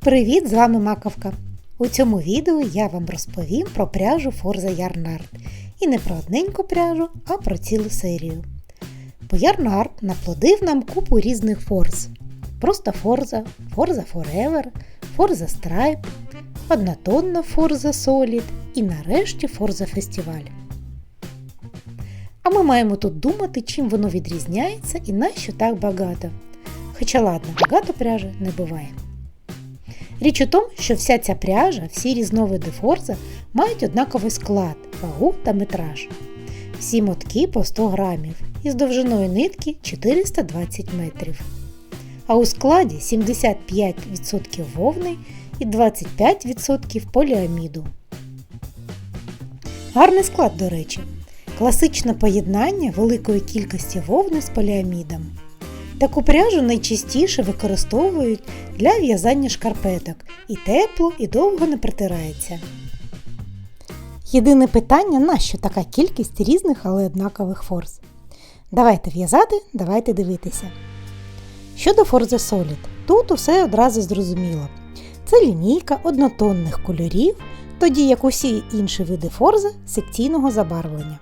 Привіт, з вами Маковка. У цьому відео я вам розповім про пряжу Forza Yarn Art. І не про одненьку пряжу, а про цілу серію. Бо Yarn Art наплодив нам купу різних форз. Просто Forza, Forza Forever, Forza Stripe, однотонна Forza Solid і нарешті Forza Festival. А ми маємо тут думати, чим воно відрізняється і нащо так багато. Хоча ладно, багато пряжі не буває. Річ у тому, що вся ця пряжа, всі різновиди Forza мають однаковий склад, вагу та метраж. Всі мотки по 100 грамів із довжиною нитки 420 метрів. А у складі 75% вовни і 25% поліаміду. Гарний склад, до речі. Класичне поєднання великої кількості вовни з поліамідом. Таку пряжу найчастіше використовують для в'язання шкарпеток. І тепло, і довго не притирається. Єдине питання, нащо така кількість різних, але однакових форз? Давайте в'язати, давайте дивитися. Щодо Forza Solid, тут усе одразу зрозуміло. Це лінійка однотонних кольорів, тоді як усі інші види Forza секційного забарвлення.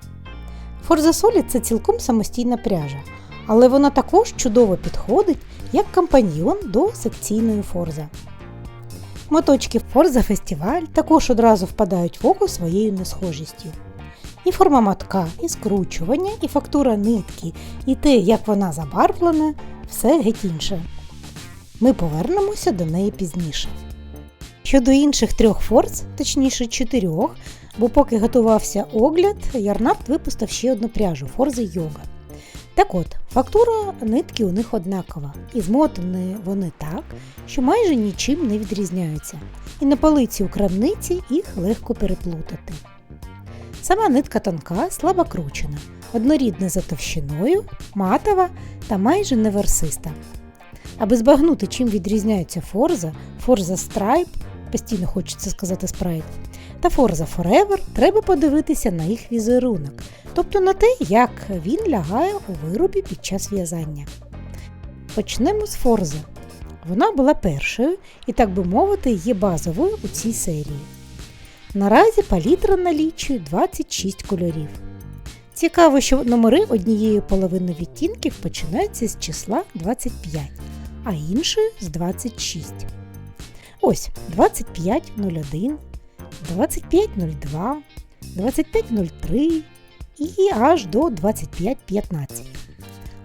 Forza Solid – це цілком самостійна пряжа, але вона також чудово підходить як компаньйон до секційної Forza. Моточки Forza Festival також одразу впадають в око своєю несхожістю. І форма мотка, і скручування, і фактура нитки, і те, як вона забарвлена – все геть інше. Ми повернемося до неї пізніше. Щодо інших трьох форз, точніше 4, бо поки готувався огляд, Yarn Art випустив ще одну пряжу – Forza Yoga. Так от, фактура нитки у них однакова, і змотані вони так, що майже нічим не відрізняються, і на полиці у крамниці їх легко переплутати. Сама нитка тонка, слабо кручена, однорідна за товщиною, матова та майже не ворсиста. Аби збагнути, чим відрізняються Forza, Forza Stripe, постійно хочеться сказати Sprite, та Forza Forever, треба подивитися на їх візерунок, тобто на те, як він лягає у виробі під час в'язання. Почнемо з Forza. Вона була першою і, так би мовити, є базовою у цій серії. Наразі палітра налічує 26 кольорів. Цікаво, що номери однієї половини відтінків починаються з числа 25, а іншої з 26. Ось 2501, 2502, 2503 і аж до 2515.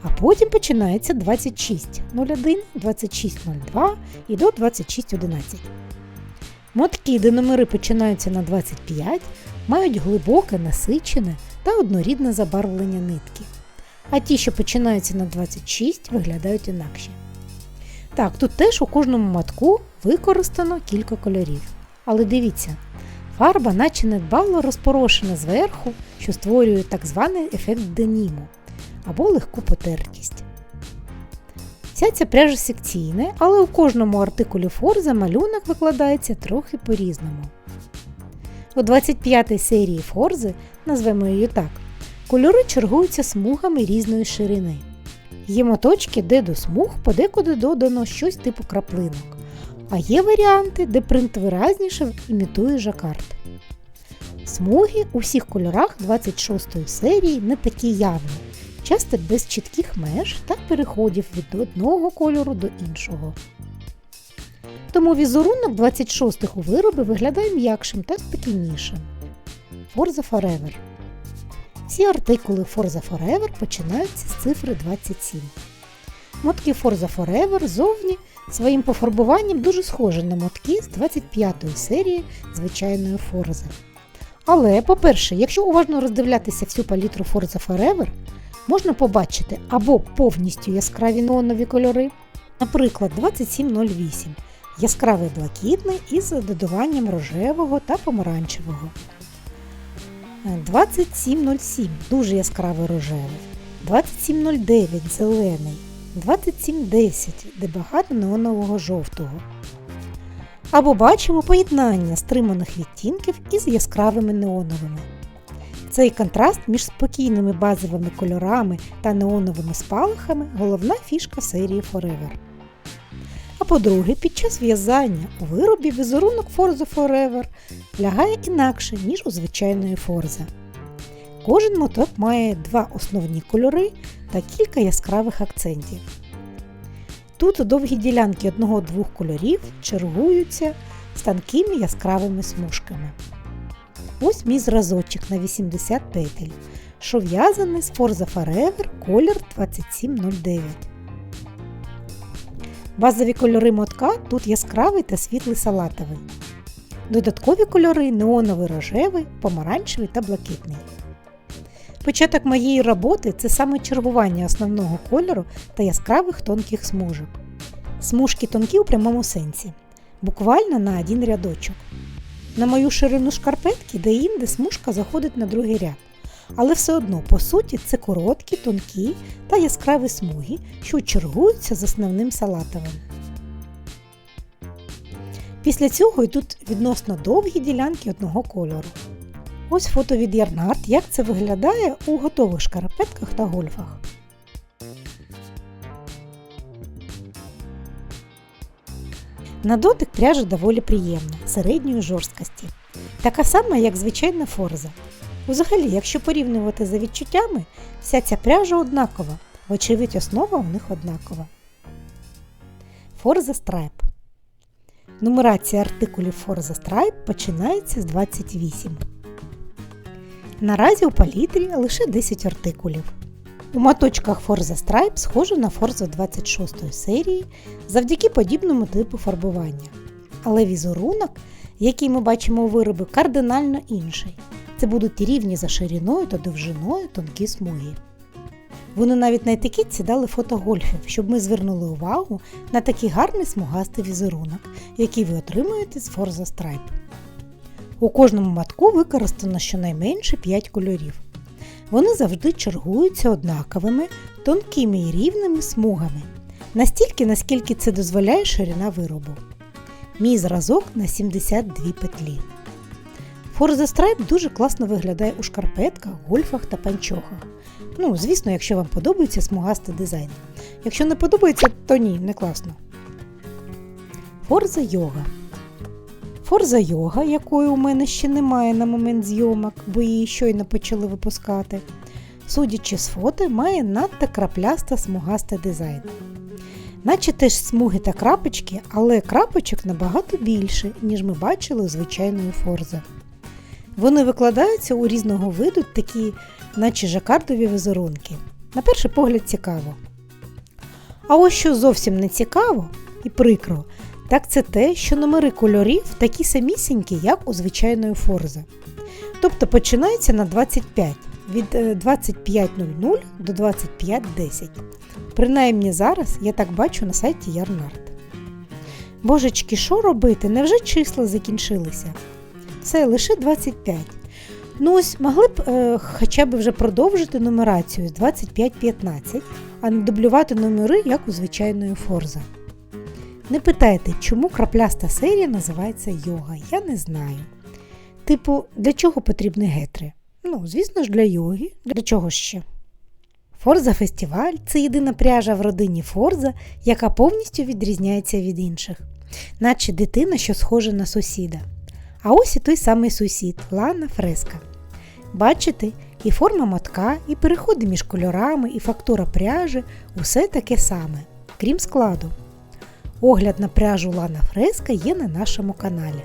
А потім починається 2601, 2602 і до 2611. Мотки, де номери починаються на 25, мають глибоке, насичене та однорідне забарвлення нитки. А ті, що починаються на 26, виглядають інакше. Так, тут теж у кожному мотку використано кілька кольорів. Але дивіться, фарба наче недбало розпорошена зверху, що створює так званий ефект деніму або легку потертість. Вся ця пряжа секційна, але у кожному артикулі Forza малюнок викладається трохи по-різному. У 25-й серії Forza, назвемо її так, кольори чергуються смугами різної ширини. Є моточки, де до смуг подекуди додано щось типу краплинок, а є варіанти, де принт виразніше імітує жакард. Смуги у всіх кольорах 26-ї серії не такі явні, часто без чітких меж та переходів від одного кольору до іншого. Тому візерунок 26-х у виробі виглядає м'якшим та спокійнішим. Forza Forever. Всі артикули Forza Forever починаються з цифри 27. Мотки Forza Forever зовні своїм пофарбуванням дуже схожі на мотки з 25-ї серії звичайної Forza. Але, по-перше, якщо уважно роздивлятися всю палітру Forza Forever, можна побачити або повністю яскраві неонові кольори, наприклад, 2708 – яскравий блакитний із додаванням рожевого та помаранчевого. 2707 – дуже яскравий рожевий, 2709 – зелений, 2710 – де багато неонового жовтого. Або бачимо поєднання стриманих відтінків із яскравими неоновими. Цей контраст між спокійними базовими кольорами та неоновими спалахами – головна фішка серії Forever. А по-друге, під час в'язання у виробі візерунок Forza Forever лягає інакше, ніж у звичайної форзи. Кожен моток має два основні кольори та кілька яскравих акцентів. Тут довгі ділянки одного-двох кольорів чергуються з тонкими яскравими смужками. Ось мій зразочок на 80 петель, що в'язаний з Forza Forever колір 2709. Базові кольори мотка тут яскравий та світлий салатовий. Додаткові кольори неоновий рожевий, помаранчевий та блакитний. Початок моєї роботи – це саме чергування основного кольору та яскравих тонких смужок. Смужки тонкі у прямому сенсі, буквально на один рядочок. На мою ширину шкарпетки де-інде смужка заходить на другий ряд, але все одно, по суті, це короткі, тонкі та яскраві смуги, що чергуються з основним салатовим. Після цього йдуть відносно довгі ділянки одного кольору. Ось фото від Yarnart, як це виглядає у готових шкарпетках та гольфах. На дотик пряжа доволі приємна, середньої жорсткості. Така сама, як звичайна форза. Взагалі, якщо порівнювати за відчуттями, вся ця пряжа однакова, вочевидь основа у них однакова. Forza Stripe. Нумерація артикулів Forza Stripe починається з 28. Наразі у палітрі лише 10 артикулів. У моточках Forza Stripe схоже на Forza 26 серії завдяки подібному типу фарбування. Але візерунок, який ми бачимо у виробі, кардинально інший. Це будуть рівні за шириною та довжиною тонкі смуги. Вони навіть на етикетці дали фото гольфів, щоб ми звернули увагу на такий гарний смугастий візерунок, який ви отримуєте з Forza Stripe. У кожному мотку використано щонайменше 5 кольорів. Вони завжди чергуються однаковими, тонкими і рівними смугами, настільки, наскільки це дозволяє ширина виробу. Мій зразок на 72 петлі. Forza Stripe дуже класно виглядає у шкарпетках, гольфах та панчохах. Звісно, якщо вам подобається смугастий дизайн. Якщо не подобається, то ні, не класно. Forza Yoga. Forza Yoga, якої у мене ще немає на момент зйомок, бо її щойно почали випускати, судячи з фото, має надто краплясто смугастий дизайн. Наче теж смуги та крапочки, але крапочок набагато більше, ніж ми бачили у звичайної форзи. Вони викладаються у різного виду такі, наче жакардові візерунки. На перший погляд цікаво. А ось що зовсім не цікаво і прикро, так це те, що номери кольорів такі самісінькі, як у звичайної форзи. Тобто починаються на 25, від 25.00 до 25.10. Принаймні зараз я так бачу на сайті Yarnart. Божечки, що робити? Невже числа закінчилися? Це лише 25. Ось могли б хоча б вже продовжити нумерацію з 25.15, а не дублювати номери, як у звичайної форзи. Не питайте, чому крапляста серія називається йога, я не знаю. Для чого потрібні гетри? Звісно ж, для йоги. Для чого ще? Forza Festival – це єдина пряжа в родині Forza, яка повністю відрізняється від інших. Наче дитина, що схожа на сусіда. А ось і той самий сусід – Lana Fresca. Бачите, і форма мотка, і переходи між кольорами, і фактура пряжі – усе таке саме, крім складу. Огляд на пряжу Lana Fresca є на нашому каналі.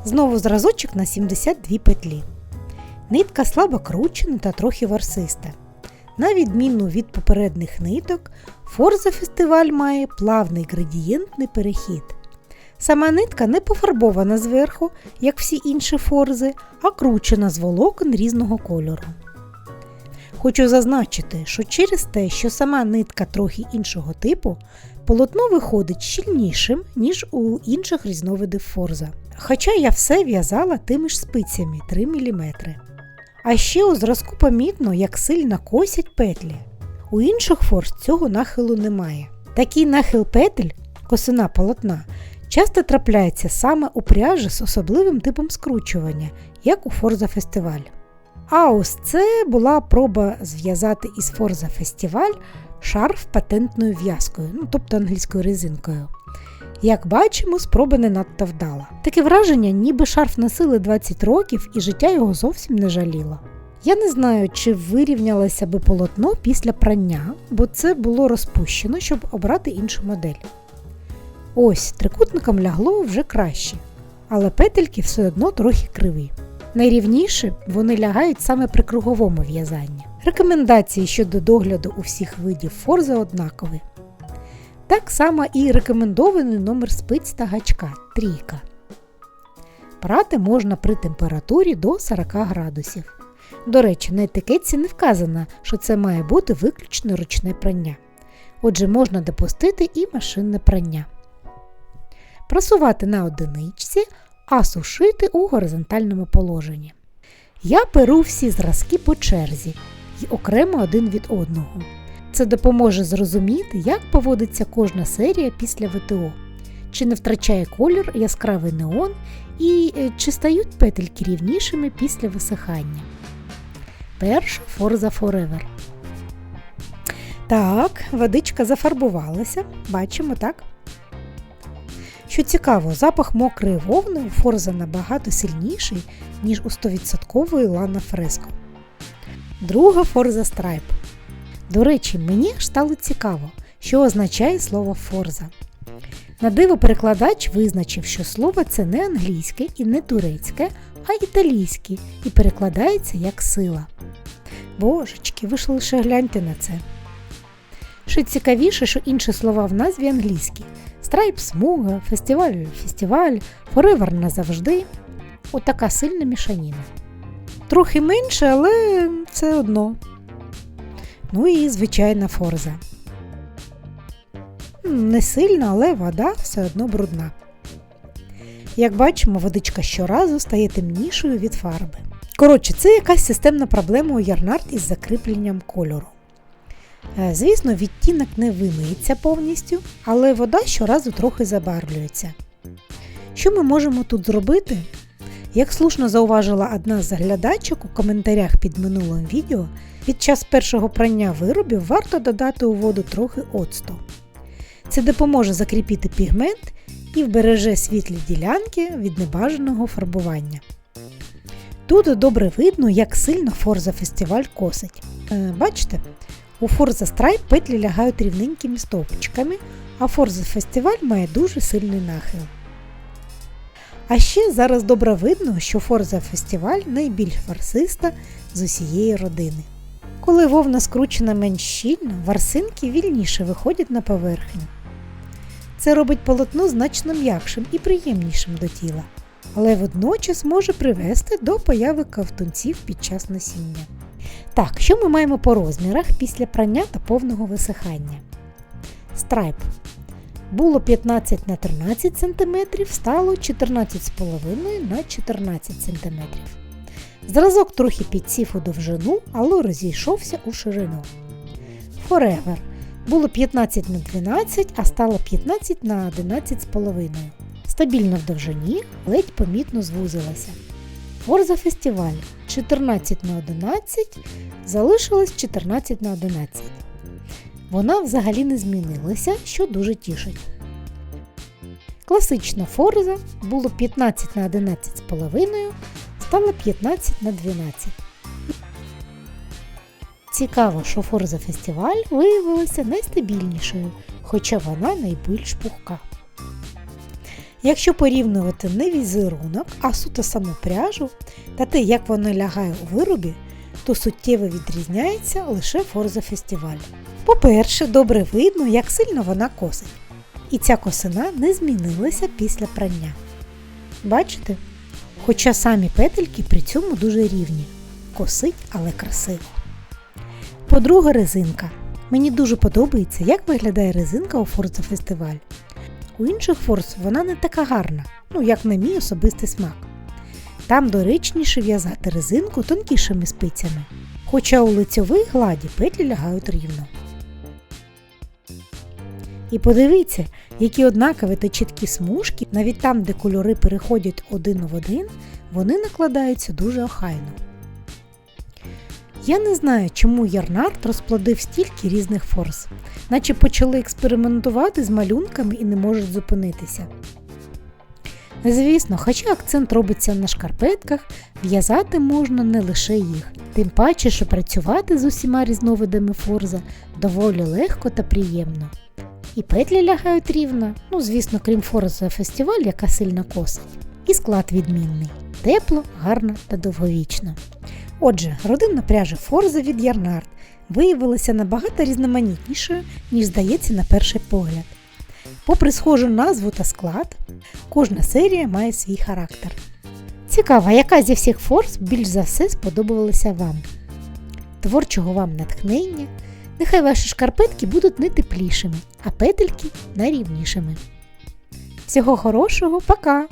Знову зразочок на 72 петлі. Нитка слабо кручена та трохи ворсиста. На відміну від попередніх ниток, Forza Festival має плавний градієнтний перехід. Сама нитка не пофарбована зверху, як всі інші форзи, а кручена з волокон різного кольору. Хочу зазначити, що через те, що сама нитка трохи іншого типу, полотно виходить щільнішим, ніж у інших різновидів форза. Хоча я все в'язала тими ж спицями 3 мм. А ще у зразку помітно, як сильно косять петлі. У інших форз цього нахилу немає. Такий нахил петель, косина полотна, часто трапляється саме у пряжі з особливим типом скручування, як у Forza Festival. А ось це була проба зв'язати із Forza Festival шарф патентною в'язкою, тобто англійською резинкою. Як бачимо, спроба не надто вдала. Таке враження, ніби шарф носили 20 років і життя його зовсім не жаліло. Я не знаю, чи вирівнялося би полотно після прання, бо це було розпущено, щоб обрати іншу модель. Ось, трикутником лягло вже краще, але петельки все одно трохи криві. Найрівніше вони лягають саме при круговому в'язанні. Рекомендації щодо догляду у всіх видів форза однакові. Так само і рекомендований номер спиць та гачка – 3. Прати можна при температурі до 40 градусів. До речі, на етикетці не вказано, що це має бути виключно ручне прання. Отже, можна допустити і машинне прання. Прасувати на одиничці, а сушити у горизонтальному положенні. Я перу всі зразки по черзі і окремо один від одного. Це допоможе зрозуміти, як поводиться кожна серія після ВТО, чи не втрачає колір яскравий неон і чи стають петельки рівнішими після висихання. Перша Forza Forever. Так, водичка зафарбувалася, бачимо, так? Що цікаво, запах мокрої вовни у Форза набагато сильніший, ніж у 100% Lana Fresco. Друга Forza Stripe. До речі, мені аж стало цікаво, що означає слово Форза. На диво перекладач визначив, що слово це не англійське і не турецьке, а італійське і перекладається як сила. Божечки, ви ж лише гляньте на це. Ще цікавіше, що інші слова в назві англійські. Страйп – смуга, фестиваль – фестиваль, Forever – назавжди. Отака сильна мішаніна. Трохи менше, але все одно. Ну і звичайна Форза. Не сильна, але вода все одно брудна. Як бачимо, водичка щоразу стає темнішою від фарби. Коротше, це якась системна проблема у Yarnart із закріпленням кольору. Звісно, відтінок не вимиється повністю, але вода щоразу трохи забарвлюється. Що ми можемо тут зробити? Як слушно зауважила одна з глядачок у коментарях під минулим відео, під час першого прання виробів варто додати у воду трохи оцту. Це допоможе закріпити пігмент і вбереже світлі ділянки від небажаного фарбування. Тут добре видно, як сильно Forza Festival косить. Бачите? У Forza Stripe петлі лягають рівненькими стовпчиками, а Forza Festival має дуже сильний нахил. А ще зараз добре видно, що Forza Festival найбільш ворсиста з усієї родини. Коли вовна скручена менш щільно, ворсинки вільніше виходять на поверхню. Це робить полотно значно м'якшим і приємнішим до тіла, але водночас може привести до появи ковтунців під час носіння. Так, що ми маємо по розмірах після прання та повного висихання? Страйп. Було 15 на 13 см, стало 14,5 на 14 см. Зразок трохи підсів у довжину, але розійшовся у ширину. Forever. Було 15 на 12, а стало 15 на 11,5. Стабільно в довжині, ледь помітно звузилася. Forza Festival 14 на 11, залишилось 14 на 11. Вона взагалі не змінилася, що дуже тішить. Класична Forza було 15 на 11,5, стало 15 на 12. Цікаво, що Forza Festival виявилася найстабільнішою, хоча вона найбільш пухка. Якщо порівнювати не візерунок, а суто саму пряжу та те, як вона лягає у виробі, то суттєво відрізняється лише Forza Festival. По-перше, добре видно, як сильно вона косить. І ця косина не змінилася після прання. Бачите? Хоча самі петельки при цьому дуже рівні. Косить, але красиво. По-друге, резинка. Мені дуже подобається, як виглядає резинка у Forza Festival. У інших Forza вона не така гарна, як на мій особистий смак. Там доречніше в'язати резинку тонкішими спицями, хоча у лицьовій гладі петлі лягають рівно. І подивіться, які однакові та чіткі смужки, навіть там, де кольори переходять один в один, вони накладаються дуже охайно. Я не знаю, чому Ярнард розплодив стільки різних форз, наче почали експериментувати з малюнками і не можуть зупинитися. Звісно, хоча акцент робиться на шкарпетках, в'язати можна не лише їх. Тим паче, що працювати з усіма різновидами форза доволі легко та приємно. І петлі лягають рівно, звісно, крім форза фестиваль, яка сильно косить. І склад відмінний. Тепло, гарно та довговічно. Отже, родинна пряжа форза від Ярнард виявилася набагато різноманітнішою, ніж здається на перший погляд. Попри схожу назву та склад, кожна серія має свій характер. Цікаво, яка зі всіх форз більш за все сподобалася вам? Творчого вам натхнення, нехай ваші шкарпетки будуть не теплішими, а петельки найрівнішими. Всього хорошого, пока!